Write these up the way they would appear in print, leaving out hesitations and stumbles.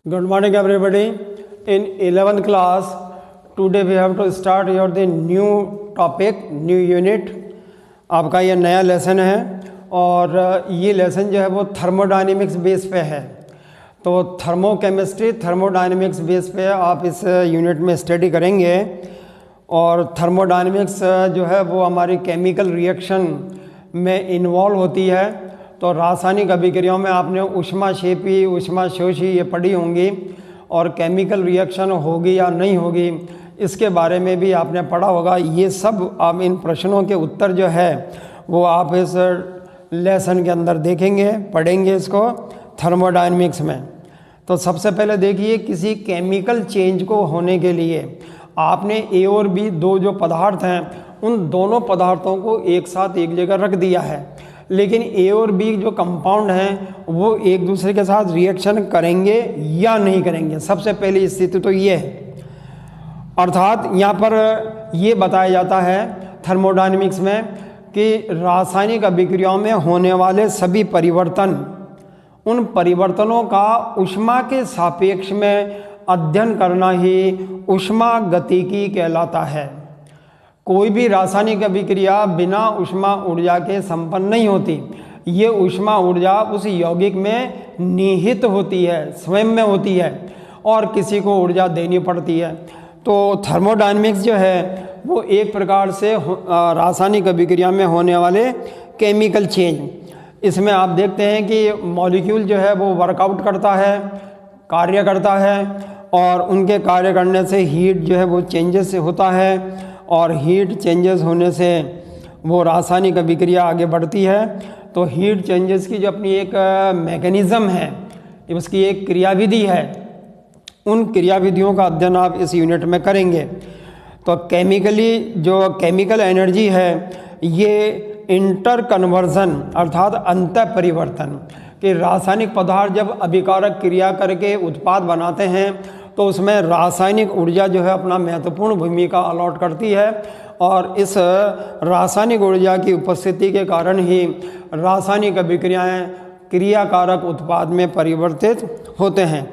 Good morning, everybody. In 11th class, today we have to start the new topic, new unit. आपका ये नया lesson है और ये लेसन जो है वो थर्मोडायनेमिक्स बेस पे है। तो थर्मोकेमिस्ट्री थर्मोडायनेमिक्स बेस पे आप इस यूनिट में स्टडी करेंगे। और थर्मोडायनेमिक्स जो है वो हमारी केमिकल रिएक्शन में इन्वॉल्व होती है। तो रासायनिक अभिक्रियाओं में आपने ऊष्माक्षेपी ऊष्माशोषी ये पढ़ी होंगी और केमिकल रिएक्शन होगी या नहीं होगी इसके बारे में भी आपने पढ़ा होगा। ये सब आप इन प्रश्नों के उत्तर जो है वो आप इस लेसन के अंदर देखेंगे, पढ़ेंगे इसको थर्मोडायनेमिक्स में। तो सबसे पहले देखिए, किसी केमिकल चेंज को होने के लिए आपने ए और बी दो जो पदार्थ हैं उन दोनों पदार्थों को एक साथ एक जगह रख दिया है, लेकिन ए और बी जो कंपाउंड हैं वो एक दूसरे के साथ रिएक्शन करेंगे या नहीं करेंगे। सबसे पहली स्थिति तो ये है। अर्थात यहाँ पर ये बताया जाता है थर्मोडायनेमिक्स में कि रासायनिक अभिक्रियाओं में होने वाले सभी परिवर्तन, उन परिवर्तनों का ऊष्मा के सापेक्ष में अध्ययन करना ही ऊष्मागतिकी कहलाता है। कोई भी रासायनिक अभिक्रिया बिना ऊष्मा ऊर्जा के संपन्न नहीं होती। ये ऊष्मा ऊर्जा उस यौगिक में निहित होती है, स्वयं में होती है और किसी को ऊर्जा देनी पड़ती है। तो थर्मोडायनेमिक्स जो है वो एक प्रकार से रासायनिक अभिक्रिया में होने वाले केमिकल चेंज, इसमें आप देखते हैं कि मॉलिक्यूल जो है वो वर्कआउट करता है, कार्य करता है और उनके कार्य करने से हीट जो है वो चेंजेस होता है और हीट चेंजेस होने से वो रासायनिक अभिक्रिया आगे बढ़ती है। तो हीट चेंजेस की जो अपनी एक मैकेनिज़्म है, उसकी एक क्रियाविधि है, उन क्रियाविधियों का अध्ययन आप इस यूनिट में करेंगे। तो केमिकली जो केमिकल एनर्जी है ये इंटर कन्वर्जन अर्थात अंतः परिवर्तन कि रासायनिक पदार्थ जब अभिकारक क्रिया करके उत्पाद बनाते हैं तो उसमें रासायनिक ऊर्जा जो है अपना महत्वपूर्ण भूमिका अलॉट करती है और इस रासायनिक ऊर्जा की उपस्थिति के कारण ही रासायनिक अभिक्रियाएं क्रियाकारक उत्पाद में परिवर्तित होते हैं।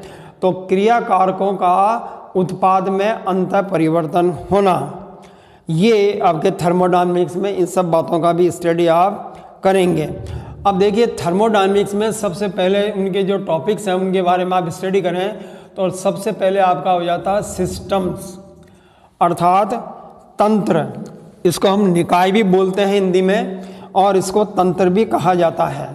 तो क्रियाकारकों का उत्पाद में अंतः परिवर्तन होना, ये आपके थर्मोडायनेमिक्स में इन सब बातों का भी स्टडी आप करेंगे। अब देखिए, थर्मोडायनेमिक्स में सबसे पहले उनके जो टॉपिक्स हैं उनके बारे में आप स्टडी करें तो सबसे पहले आपका हो जाता है सिस्टम्स अर्थात तंत्र। इसको हम निकाय भी बोलते हैं हिंदी में और इसको तंत्र भी कहा जाता है।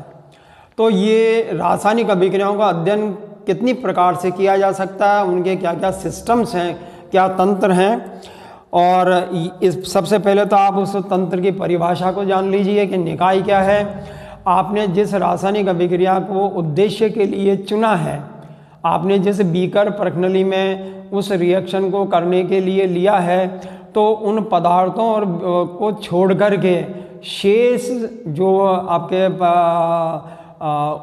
तो ये रासायनिक अभिक्रियाओं का अध्ययन कितनी प्रकार से किया जा सकता है, उनके क्या क्या सिस्टम्स हैं, क्या तंत्र हैं। और इस सबसे पहले तो आप उस तंत्र की परिभाषा को जान लीजिए कि निकाय क्या है। आपने जिस रासायनिक अभिक्रिया को उद्देश्य के लिए चुना है, आपने जिस बीकर प्रणाली में उस रिएक्शन को करने के लिए लिया है, तो उन पदार्थों और को छोड़ कर के शेष जो आपके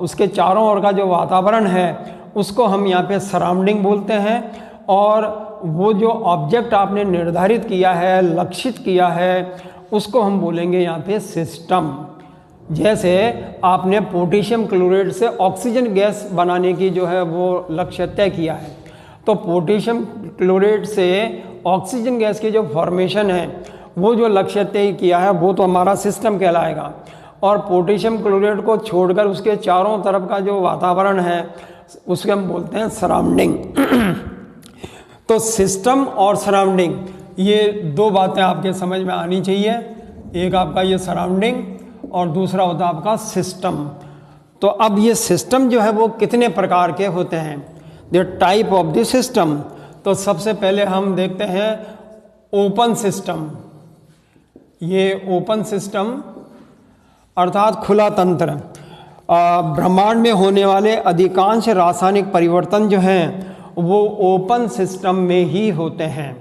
उसके चारों ओर का जो वातावरण है उसको हम यहाँ पे सराउंडिंग बोलते हैं। और वो जो ऑब्जेक्ट आपने निर्धारित किया है, लक्षित किया है, उसको हम बोलेंगे यहाँ पे सिस्टम। जैसे आपने पोटेशियम क्लोराइड से ऑक्सीजन गैस बनाने की जो है वो लक्ष्य तय किया है, तो पोटेशियम क्लोराइड से ऑक्सीजन गैस की जो फॉर्मेशन है वो जो लक्ष्य तय किया है वो तो हमारा सिस्टम कहलाएगा। और पोटेशियम क्लोराइड को छोड़कर उसके चारों तरफ का जो वातावरण है उसके हम बोलते हैं सराउंडिंग। तो सिस्टम और सराउंडिंग ये दो बातें आपके समझ में आनी चाहिए। एक आपका ये सराउंडिंग और दूसरा होता है आपका सिस्टम। तो अब ये सिस्टम जो है वो कितने प्रकार के होते हैं, the type of the system. तो सबसे पहले हम देखते हैं ओपन सिस्टम। ये ओपन सिस्टम अर्थात खुला तंत्र। ब्रह्मांड में होने वाले अधिकांश रासायनिक परिवर्तन जो हैं वो ओपन सिस्टम में ही होते हैं।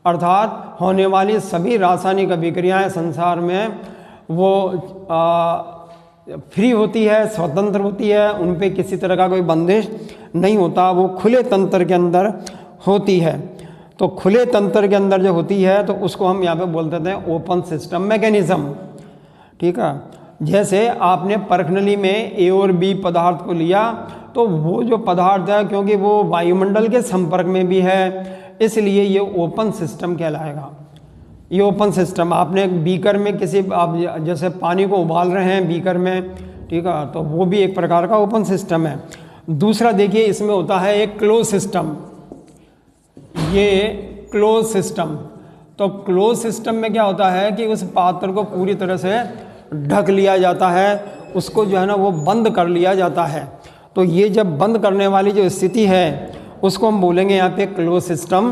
अर्थात होने वाली सभी रासायनिक अभिक्रियाएं संसार में वो फ्री होती है, स्वतंत्र होती है, उन पे किसी तरह का कोई बंदिश नहीं होता, वो खुले तंत्र के अंदर होती है। तो खुले तंत्र के अंदर जो होती है तो उसको हम यहाँ पे बोल देते हैं ओपन सिस्टम मैकेनिज़्म। ठीक है। जैसे आपने परखनली में ए और बी पदार्थ को लिया तो वो जो पदार्थ है क्योंकि वो वायुमंडल के संपर्क में भी है इसलिए ये ओपन सिस्टम कहलाएगा। ये ओपन सिस्टम, आपने एक बीकर में किसी आप जैसे पानी को उबाल रहे हैं बीकर में, ठीक है, तो वो भी एक प्रकार का ओपन सिस्टम है। दूसरा देखिए इसमें होता है एक क्लोज सिस्टम, ये क्लोज सिस्टम। तो क्लोज सिस्टम में क्या होता है कि उस पात्र को पूरी तरह से ढक लिया जाता है, उसको जो है ना वो बंद कर लिया जाता है। तो ये जब बंद करने वाली जो स्थिति है उसको हम बोलेंगे यहाँ पे क्लोज सिस्टम।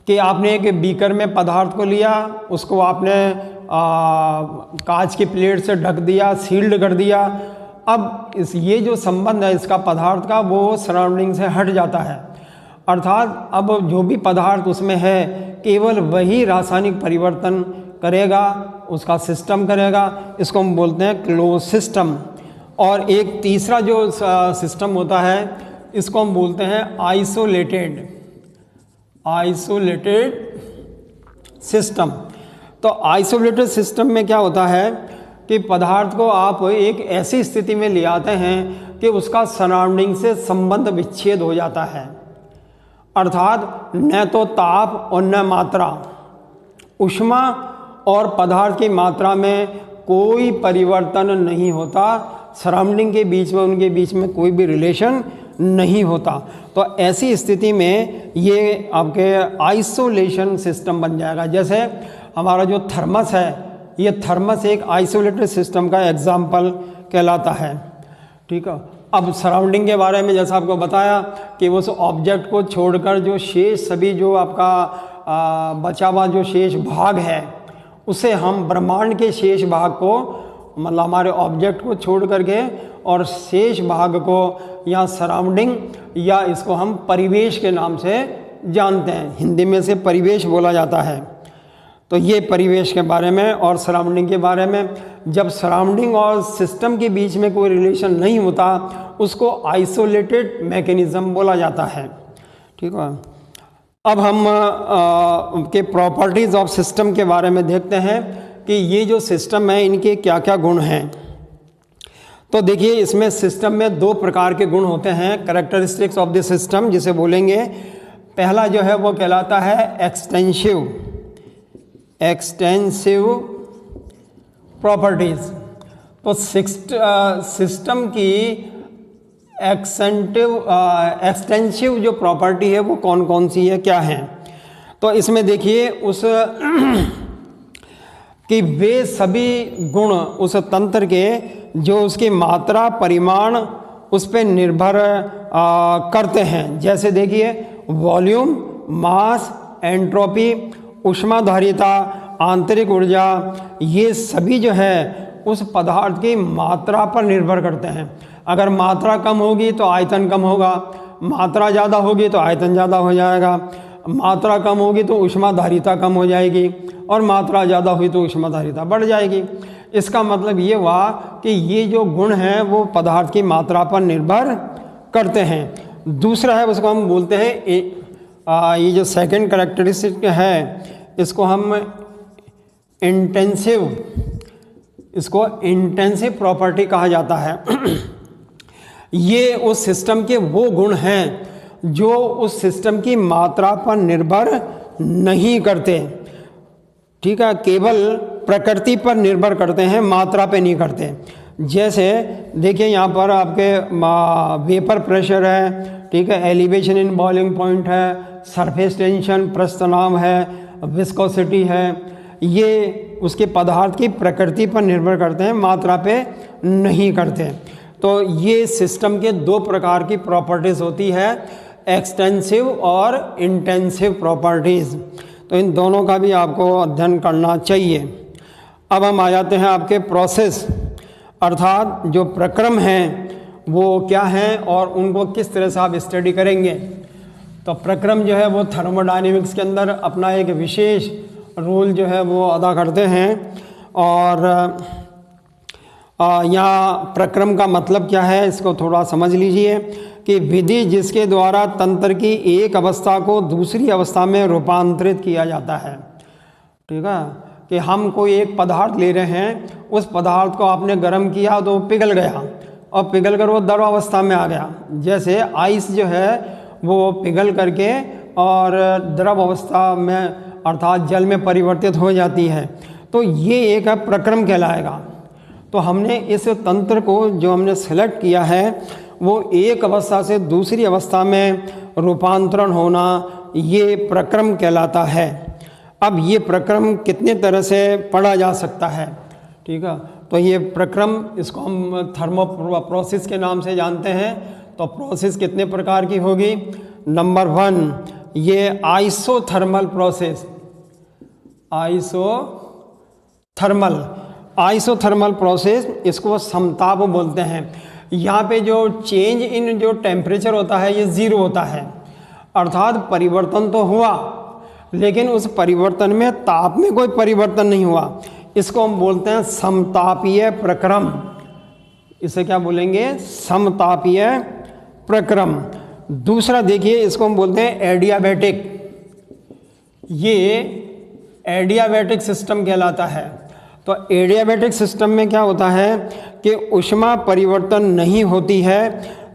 कि आपने एक बीकर में पदार्थ को लिया, उसको आपने कांच की प्लेट से ढक दिया, सील्ड कर दिया। अब ये जो संबंध है इसका पदार्थ का वो सराउंडिंग से हट जाता है, अर्थात अब जो भी पदार्थ उसमें है केवल वही रासायनिक परिवर्तन करेगा, उसका सिस्टम करेगा, इसको हम बोलते हैं क्लोज सिस्टम। और एक तीसरा जो सिस्टम होता है इसको हम बोलते हैं आइसोलेटेड सिस्टम। तो आइसोलेटेड सिस्टम में क्या होता है कि पदार्थ को आप एक ऐसी स्थिति में ले आते हैं कि उसका सराउंडिंग से संबंध विच्छेद हो जाता है, अर्थात न तो ताप और न मात्रा, ऊष्मा और पदार्थ की मात्रा में कोई परिवर्तन नहीं होता, सराउंडिंग के बीच में उनके बीच में कोई भी रिलेशन नहीं होता। तो ऐसी स्थिति में ये आपके आइसोलेशन सिस्टम बन जाएगा। जैसे हमारा जो थर्मस है, ये थर्मस एक आइसोलेटेड सिस्टम का एग्जाम्पल कहलाता है, ठीक है। अब सराउंडिंग के बारे में जैसा आपको बताया कि उस ऑब्जेक्ट को छोड़कर जो शेष सभी जो आपका बचा हुआ जो शेष भाग है उसे हम ब्रह्मांड के शेष भाग को, मतलब हमारे ऑब्जेक्ट को छोड़ करके और शेष भाग को या सराउंडिंग या इसको हम परिवेश के नाम से जानते हैं, हिंदी में से परिवेश बोला जाता है। तो ये परिवेश के बारे में और सराउंडिंग के बारे में, जब सराउंडिंग और सिस्टम के बीच में कोई रिलेशन नहीं होता उसको आइसोलेटेड मैकेनिज्म बोला जाता है, ठीक है। अब हम के प्रॉपर्टीज़ ऑफ सिस्टम के बारे में देखते हैं कि ये जो सिस्टम है इनके क्या क्या गुण हैं। तो देखिए इसमें सिस्टम में दो प्रकार के गुण होते हैं, कैरेक्टरिस्टिक्स ऑफ द सिस्टम जिसे बोलेंगे। पहला जो है वो कहलाता है एक्सटेंसिव प्रॉपर्टीज़। तो सिस्टम की एक्सटेंसिव जो प्रॉपर्टी है वो कौन कौन सी है, क्या है। तो इसमें देखिए उस कि वे सभी गुण उस तंत्र के जो उसकी मात्रा परिमाण उस पर निर्भर करते हैं। जैसे देखिए वॉल्यूम, मास, एंट्रोपी, ऊष्माधारिता, आंतरिक ऊर्जा, ये सभी जो है उस पदार्थ की मात्रा पर निर्भर करते हैं। अगर मात्रा कम होगी तो आयतन कम होगा, मात्रा ज़्यादा होगी तो आयतन ज़्यादा हो जाएगा, मात्रा कम होगी तो ऊष्माधारिता कम हो जाएगी और मात्रा ज़्यादा हुई तो ऊष्माधारिता बढ़ जाएगी। इसका मतलब ये हुआ कि ये जो गुण हैं वो पदार्थ की मात्रा पर निर्भर करते हैं। दूसरा है उसको हम बोलते हैं ये जो सेकंड कैरेक्टरिस्टिक है इसको हम इंटेंसिव प्रॉपर्टी कहा जाता है। ये उस सिस्टम के वो गुण हैं जो उस सिस्टम की मात्रा पर निर्भर नहीं करते, ठीक है, केवल प्रकृति पर निर्भर करते हैं, मात्रा पे नहीं करते। जैसे देखिए यहाँ पर आपके वेपर प्रेशर है, ठीक है, एलिवेशन इन बॉइलिंग पॉइंट है, सरफेस टेंशन, प्रस्तनाव है, विस्कोसिटी है, ये उसके पदार्थ की प्रकृति पर निर्भर करते हैं, मात्रा पे नहीं करते। तो ये सिस्टम के दो प्रकार की प्रॉपर्टीज़ होती है, एक्सटेंसिव और इंटेंसिव प्रॉपर्टीज़। तो इन दोनों का भी आपको अध्ययन करना चाहिए। अब हम आ जाते हैं आपके प्रोसेस, अर्थात जो प्रक्रम हैं वो क्या हैं और उनको किस तरह से आप स्टडी करेंगे। तो प्रक्रम जो है वो थर्मोडायनेमिक्स के अंदर अपना एक विशेष रोल जो है वो अदा करते हैं। और यहाँ प्रक्रम का मतलब क्या है इसको थोड़ा समझ लीजिए कि विधि जिसके द्वारा तंत्र की एक अवस्था को दूसरी अवस्था में रूपांतरित किया जाता है, ठीक है, कि हम कोई एक पदार्थ ले रहे हैं उस पदार्थ को आपने गर्म किया तो पिघल गया और पिघल कर वो द्रव अवस्था में आ गया। जैसे आइस जो है वो पिघल करके और द्रव अवस्था में अर्थात जल में परिवर्तित हो जाती है, तो ये एक प्रक्रम कहलाएगा। तो हमने इस तंत्र को जो हमने सेलेक्ट किया है वो एक अवस्था से दूसरी अवस्था में रूपांतरण होना, ये प्रक्रम कहलाता है। अब ये प्रक्रम कितने तरह से पढ़ा जा सकता है, ठीक है। तो ये प्रक्रम, इसको हम थर्मो प्रोसेस के नाम से जानते हैं। तो प्रोसेस कितने प्रकार की होगी? नंबर 1 ये आइसोथर्मल प्रोसेस, आइसोथर्मल प्रोसेस, इसको समताप बोलते हैं। यहाँ पे जो चेंज इन जो टेम्परेचर होता है ये 0 होता है, अर्थात परिवर्तन तो हुआ लेकिन उस परिवर्तन में ताप में कोई परिवर्तन नहीं हुआ। इसको हम बोलते हैं समतापीय प्रक्रम। इसे क्या बोलेंगे? समतापीय प्रक्रम। दूसरा देखिए, इसको हम बोलते हैं एडियाबैटिक। ये एडियाबैटिक सिस्टम कहलाता है। तो एडियाबैटिक सिस्टम में क्या होता है कि ऊष्मा परिवर्तन नहीं होती है,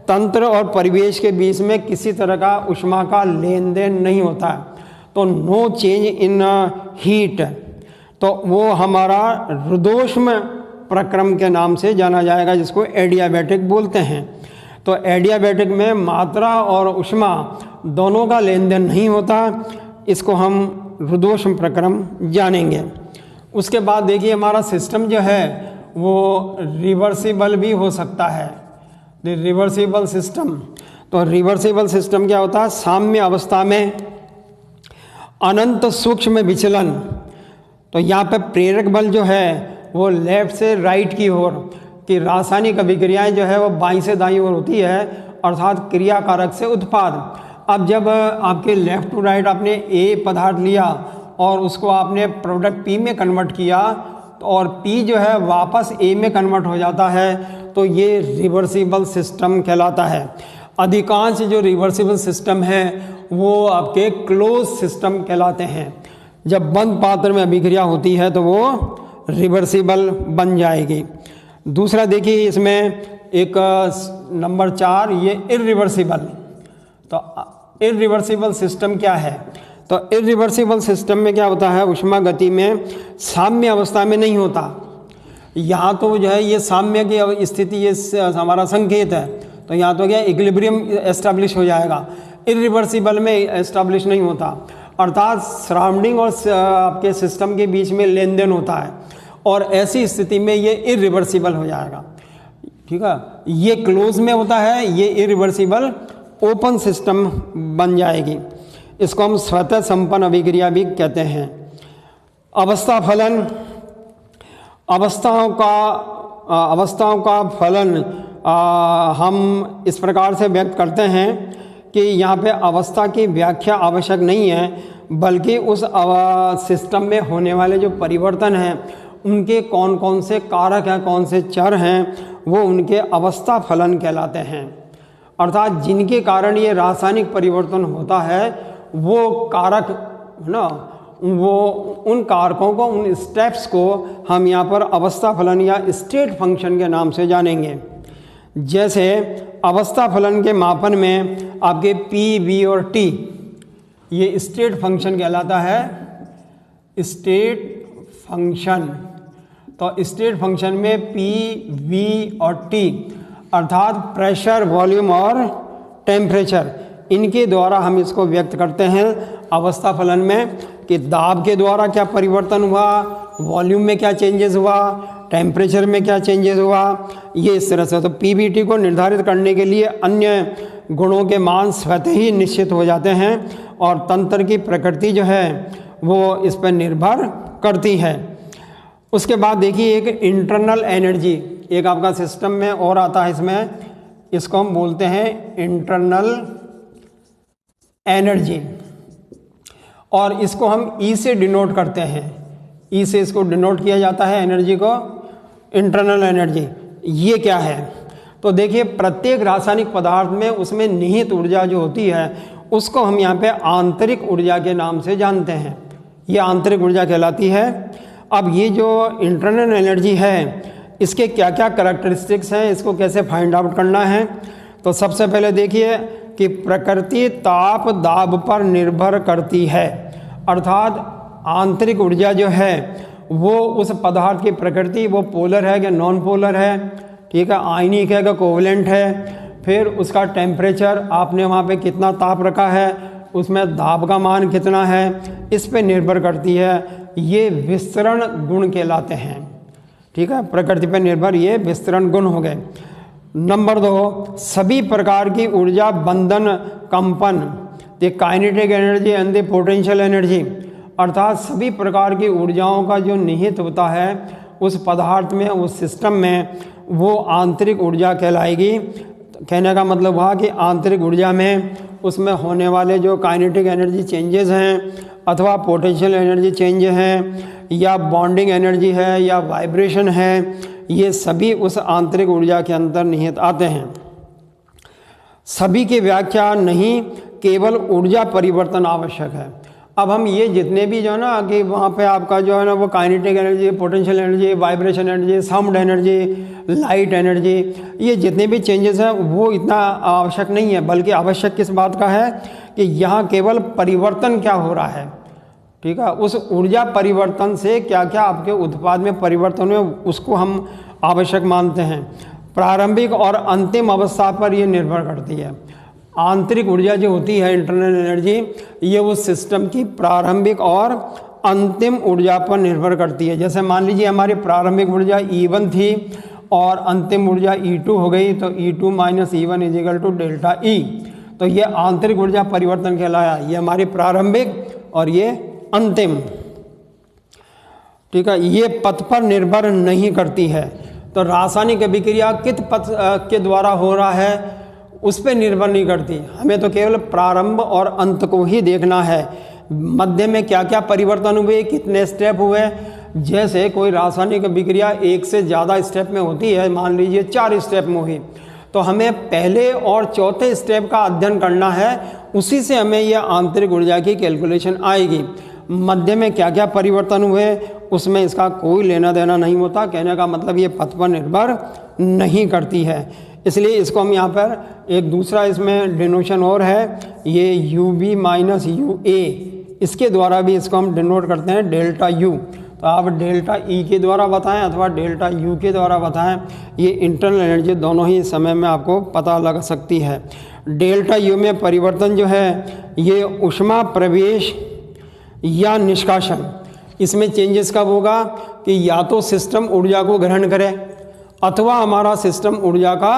तंत्र और परिवेश के बीच में किसी तरह का ऊष्मा का लेन देन नहीं होता है, तो नो चेंज इन हीट। तो वो हमारा रुद्धोष्म प्रक्रम के नाम से जाना जाएगा, जिसको एडियाबैटिक बोलते हैं। तो एडियाबैटिक में मात्रा और ऊष्मा दोनों का लेन देन नहीं होता, इसको हम रुद्धोष्म प्रक्रम जानेंगे। उसके बाद देखिए हमारा सिस्टम जो है वो रिवर्सिबल भी हो सकता है, रिवर्सिबल सिस्टम। तो रिवर्सिबल सिस्टम क्या होता है? साम्य अवस्था में अनंत सूक्ष्म विचलन। तो यहाँ पे प्रेरक बल जो है वो लेफ्ट से राइट की ओर की रासायनिक अभिक्रियाएं जो है वो बाईं से दाईं ओर होती है, अर्थात क्रियाकारक से उत्पाद। अब जब आपके लेफ्ट टू राइट आपने ए पदार्थ लिया और उसको आपने प्रोडक्ट पी में कन्वर्ट किया और पी जो है वापस ए में कन्वर्ट हो जाता है, तो ये रिवर्सिबल सिस्टम कहलाता है। अधिकांश जो रिवर्सिबल सिस्टम है वो आपके क्लोज सिस्टम कहलाते हैं। जब बंद पात्र में अभिक्रिया होती है तो वो रिवर्सिबल बन जाएगी। दूसरा देखिए इसमें एक नंबर 4 ये इरिवर्सिबल। तो इरिवर्सिबल सिस्टम क्या है? तो इरिवर्सिबल सिस्टम में क्या होता है? ऊष्मा गति में साम्य अवस्था में नहीं होता। यहाँ तो जो है ये साम्य की स्थिति, ये हमारा संकेत है, तो यहाँ तो क्या इक्विलिब्रियम एस्टैब्लिश हो जाएगा। इरिवर्सिबल में एस्टैब्लिश नहीं होता, अर्थात सराउंडिंग और आपके सिस्टम के बीच में लेन देन होता है, और ऐसी स्थिति में ये इरिवर्सिबल हो जाएगा, ठीक है। ये क्लोज में होता है, ये इरिवर्सिबल ओपन सिस्टम बन जाएगी। इसको हम स्वतः संपन्न अभिक्रिया भी कहते हैं। अवस्था फलन, अवस्थाओं का फलन हम इस प्रकार से व्यक्त करते हैं कि यहाँ पे अवस्था की व्याख्या आवश्यक नहीं है, बल्कि उस सिस्टम में होने वाले जो परिवर्तन हैं उनके कौन कौन से कारक हैं, कौन से चर हैं, वो उनके अवस्था फलन कहलाते हैं। अर्थात जिनके कारण ये रासायनिक परिवर्तन होता है वो कारक है ना, वो उन कारकों को, उन स्टेप्स को हम यहाँ पर अवस्था फलन या स्टेट फंक्शन के नाम से जानेंगे। जैसे अवस्था फलन के मापन में आपके पी, वी और टी, ये स्टेट फंक्शन कहलाता है, स्टेट फंक्शन। तो स्टेट फंक्शन में पी, वी और टी अर्थात प्रेशर, वॉल्यूम और टेम्परेचर, इनके द्वारा हम इसको व्यक्त करते हैं अवस्था फलन में कि दाब के द्वारा क्या परिवर्तन हुआ, वॉल्यूम में क्या चेंजेस हुआ, टेम्परेचर में क्या चेंजेस हुआ, ये इस तरह से। तो पीवीटी को निर्धारित करने के लिए अन्य गुणों के मान स्वतः ही निश्चित हो जाते हैं और तंत्र की प्रकृति जो है वो इस पर निर्भर करती है। उसके बाद देखिए एक इंटरनल एनर्जी, एक आपका सिस्टम में और आता है इसमें, इसको हम बोलते हैं इंटरनल एनर्जी, और इसको हम ई से डिनोट करते हैं। ई से इसको डिनोट किया जाता है एनर्जी को, इंटरनल एनर्जी। ये क्या है? तो देखिए प्रत्येक रासायनिक पदार्थ में उसमें निहित ऊर्जा जो होती है उसको हम यहाँ पे आंतरिक ऊर्जा के नाम से जानते हैं। ये आंतरिक ऊर्जा कहलाती है। अब ये जो इंटरनल एनर्जी है इसके क्या क्या करैक्टरिस्टिक्स हैं, इसको कैसे फाइंड आउट करना है। तो सबसे पहले देखिए कि प्रकृति ताप दाब पर निर्भर करती है, अर्थात आंतरिक ऊर्जा जो है वो उस पदार्थ की प्रकृति, वो पोलर है कि नॉन पोलर है, ठीक है, आयनिक है कि कोवलेंट है, फिर उसका टेम्परेचर आपने वहाँ पे कितना ताप रखा है, उसमें दाब का मान कितना है, इस पे निर्भर करती है। ये विस्तरण गुण कहलाते हैं, ठीक है, प्रकृति पर निर्भर ये विस्तरण गुण हो गए। नंबर 2, सभी प्रकार की ऊर्जा बंधन कंपन, the kinetic energy and the potential energy, अर्थात सभी प्रकार की ऊर्जाओं का जो निहित होता है उस पदार्थ में, उस सिस्टम में, वो आंतरिक ऊर्जा कहलाएगी। कहने का मतलब हुआ कि आंतरिक ऊर्जा में उसमें होने वाले जो काइनेटिक एनर्जी चेंजेस हैं अथवा पोटेंशियल एनर्जी चेंज हैं या बॉन्डिंग एनर्जी है या वाइब्रेशन है, ये सभी उस आंतरिक ऊर्जा के अंदर निहित आते हैं। सभी की व्याख्या नहीं, केवल ऊर्जा परिवर्तन आवश्यक है। अब हम ये जितने भी जो है ना कि वहाँ पे आपका जो है ना वो kinetic energy, potential energy, vibration energy, sound energy, light energy, ये जितने भी चेंजेस हैं वो इतना आवश्यक नहीं है, बल्कि आवश्यक किस बात का है कि यहाँ केवल परिवर्तन क्या हो रहा है, ठीक है, उस ऊर्जा परिवर्तन से क्या क्या आपके उत्पाद में परिवर्तन हुए उसको हम आवश्यक मानते हैं। प्रारंभिक और अंतिम अवस्था पर ये निर्भर करती है। आंतरिक ऊर्जा जो होती है इंटरनल एनर्जी, ये उस सिस्टम की प्रारंभिक और अंतिम ऊर्जा पर निर्भर करती है। जैसे मान लीजिए हमारी प्रारंभिक ऊर्जा E1 थी और अंतिम ऊर्जा E2 हो गई, तो E2 minus E1 is equal to delta E। तो ये आंतरिक ऊर्जा परिवर्तन कहलाया, ये हमारी प्रारंभिक और ये अंतिम, ठीक है। ये पथ पर निर्भर नहीं करती है। तो रासायनिक अभिक्रिया किस पथ के द्वारा हो रहा है उस पर निर्भर नहीं करती, हमें तो केवल प्रारंभ और अंत को ही देखना है। मध्य में क्या क्या परिवर्तन हुए, कितने स्टेप हुए। जैसे कोई रासायनिक अभिक्रिया एक से ज़्यादा स्टेप में होती है, मान लीजिए 4 स्टेप में हुई, तो हमें पहले और चौथे स्टेप का अध्ययन करना है, उसी से हमें यह आंतरिक ऊर्जा की कैलकुलेशन आएगी। मध्य में क्या क्या परिवर्तन हुए उसमें इसका कोई लेना देना नहीं होता। कहने का मतलब ये पथ पर निर्भर नहीं करती है, इसलिए इसको हम यहाँ पर एक दूसरा इसमें डिनोशन और है, ये UB माइनस UA, इसके द्वारा भी इसको हम डिनोट करते हैं डेल्टा U। तो आप डेल्टा E के द्वारा बताएं अथवा डेल्टा U के द्वारा बताएं, ये इंटरनल एनर्जी दोनों ही समय में आपको पता लग सकती है। डेल्टा U में परिवर्तन जो है ये ऊष्मा प्रवेश या निष्कासन, इसमें चेंजेस कब होगा कि या तो सिस्टम ऊर्जा को ग्रहण करे अथवा हमारा सिस्टम ऊर्जा का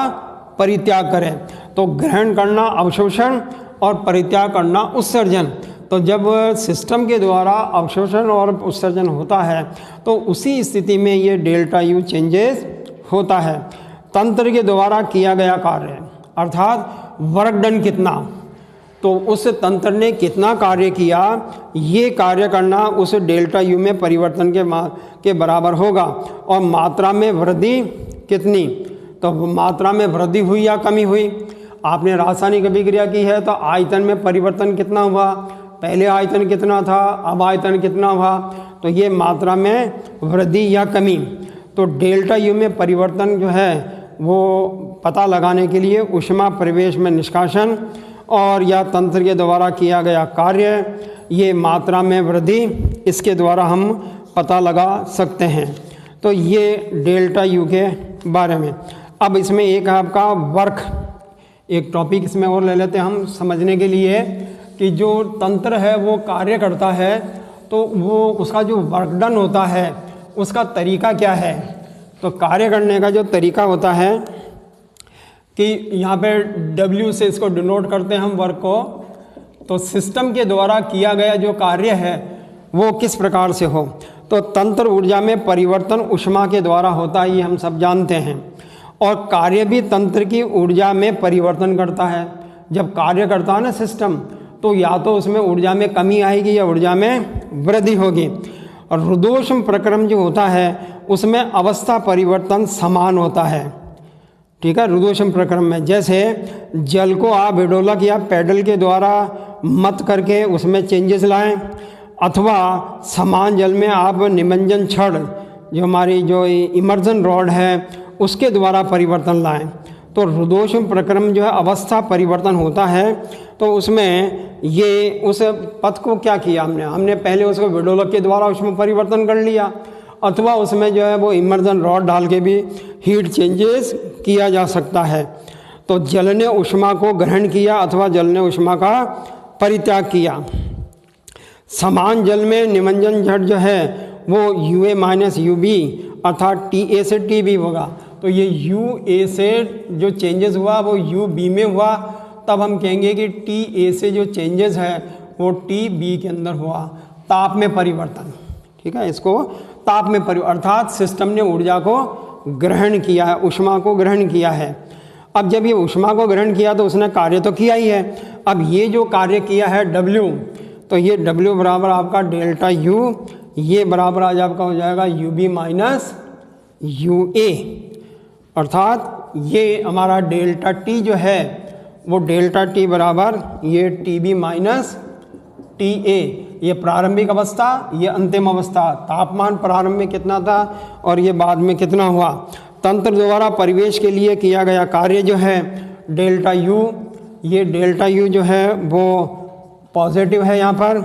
परित्याग करे। तो ग्रहण करना अवशोषण और परित्याग करना उत्सर्जन। तो जब सिस्टम के द्वारा अवशोषण और उत्सर्जन होता है तो उसी स्थिति में ये डेल्टा U चेंजेस होता है। तंत्र के द्वारा किया गया कार्य अर्थात वर्क डन कितना, तो उस तंत्र ने कितना कार्य किया, ये कार्य करना उस डेल्टा U में परिवर्तन के बराबर होगा। और मात्रा में वृद्धि कितनी, तो मात्रा में वृद्धि हुई या कमी हुई। आपने रासायनिक अभिक्रिया की है तो आयतन में परिवर्तन कितना हुआ, पहले आयतन कितना था अब आयतन कितना हुआ, तो ये मात्रा में वृद्धि या कमी। तो डेल्टा U में परिवर्तन जो है वो पता लगाने के लिए ऊष्मा प्रवेश में निष्कासन और या तंत्र के द्वारा किया गया कार्य, ये मात्रा में वृद्धि, इसके द्वारा हम पता लगा सकते हैं। तो ये डेल्टा U के बारे में। अब इसमें एक आपका वर्क, एक टॉपिक इसमें और ले लेते हैं हम समझने के लिए कि जो तंत्र है वो कार्य करता है तो वो उसका जो वर्क डन होता है उसका तरीका क्या है। तो कार्य करने का जो तरीका होता है कि यहाँ पे W से इसको डिनोट करते हैं हम वर्क को। तो सिस्टम के द्वारा किया गया जो कार्य है वो किस प्रकार से हो, तो तंत्र ऊर्जा में परिवर्तन ऊष्मा के द्वारा होता है, ये हम सब जानते हैं। और कार्य भी तंत्र की ऊर्जा में परिवर्तन करता है। जब कार्य करता है ना सिस्टम, तो या तो उसमें ऊर्जा में कमी आएगी या ऊर्जा में वृद्धि होगी। और रुद्धोष्म प्रक्रम जो होता है उसमें अवस्था परिवर्तन समान होता है, ठीक है। रुद्धोष्म प्रक्रम में जैसे जल को आप हिडोलक या पैडल के द्वारा मत करके उसमें चेंजेस लाएं, अथवा समान जल में आप निमज्जन छड़ जो हमारी जो इमर्जन रॉड है उसके द्वारा परिवर्तन लाएं। तो रुद्धोष्म प्रक्रम जो है अवस्था परिवर्तन होता है, तो उसमें ये उस पथ को क्या किया हमने पहले उसको विडोलक के द्वारा उसमें परिवर्तन कर लिया, अथवा उसमें जो है वो इमर्जन रॉड डाल के भी हीट चेंजेस किया जा सकता है। तो जल ने ऊष्मा को ग्रहण किया अथवा जल ने ऊष्मा का परित्याग किया। समान जल में निमज्जन छड़ जो है वो UA माइनस UB अर्थात TA से TB होगा। तो ये UA से जो चेंजेस हुआ वो UB में हुआ, तब हम कहेंगे कि TA से जो चेंजेस है वो TB के अंदर हुआ, ताप में परिवर्तन। ठीक है, इसको ताप में परिवर्तन अर्थात सिस्टम ने ऊर्जा को ग्रहण किया है, ऊष्मा को ग्रहण किया है। अब जब ये ऊष्मा को ग्रहण किया तो उसने कार्य तो किया ही है। अब ये जो कार्य किया है W, तो ये W बराबर आपका डेल्टा U, ये बराबर आज आपका हो जाएगा UB माइनस UA, अर्थात ये हमारा डेल्टा T जो है वो डेल्टा T बराबर ये TB माइनस TA, ये प्रारंभिक अवस्था, ये अंतिम अवस्था। तापमान प्रारंभ में कितना था और ये बाद में कितना हुआ। तंत्र द्वारा परिवेश के लिए किया गया कार्य जो है डेल्टा U, ये डेल्टा U जो है वो पॉजिटिव है, यहाँ पर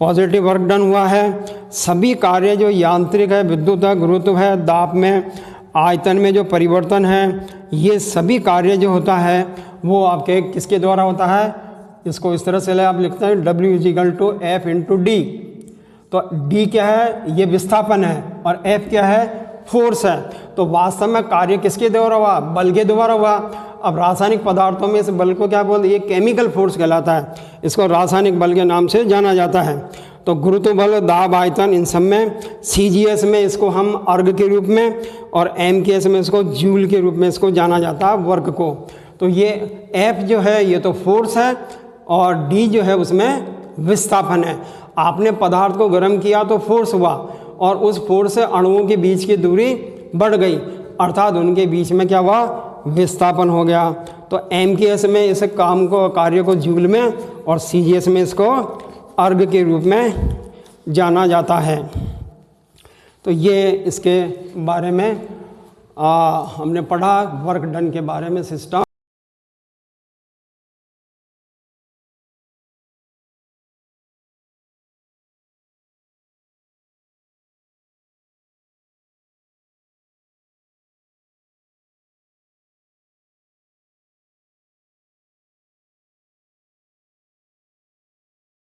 पॉजिटिव वर्क डन हुआ है। सभी कार्य जो यांत्रिक है, विद्युत है, गुरुत्व है, दाब में, आयतन में जो परिवर्तन है, ये सभी कार्य जो होता है वो आपके किसके द्वारा होता है। इसको इस तरह से आप लिखते हैं W is equal to F into D। तो D क्या है, ये विस्थापन है, और F क्या है, फोर्स है। तो वास्तव में कार्य किसके द्वारा हुआ, बल के द्वारा हुआ। अब रासायनिक पदार्थों में इस बल को क्या बोलते हैं, ये केमिकल फोर्स कहलाता है, इसको रासायनिक बल के नाम से जाना जाता है। तो गुरुत्व बल, दाब, आयतन, इन सब में CGS में इसको हम अर्ग के रूप में और MKS में इसको जूल के रूप में इसको जाना जाता है वर्क को। तो ये F जो है ये तो फोर्स है और D जो है उसमें विस्थापन है। आपने पदार्थ को गर्म किया तो फोर्स हुआ और उस फोर्स से अणुओं के बीच की दूरी बढ़ गई, अर्थात उनके बीच में क्या हुआ, विस्थापन हो गया। तो MKS में इस काम को, कार्य को जूल में, और CGS में इसको अर्ग के रूप में जाना जाता है। तो ये इसके बारे में हमने पढ़ा, वर्क डन के बारे में सिस्टम।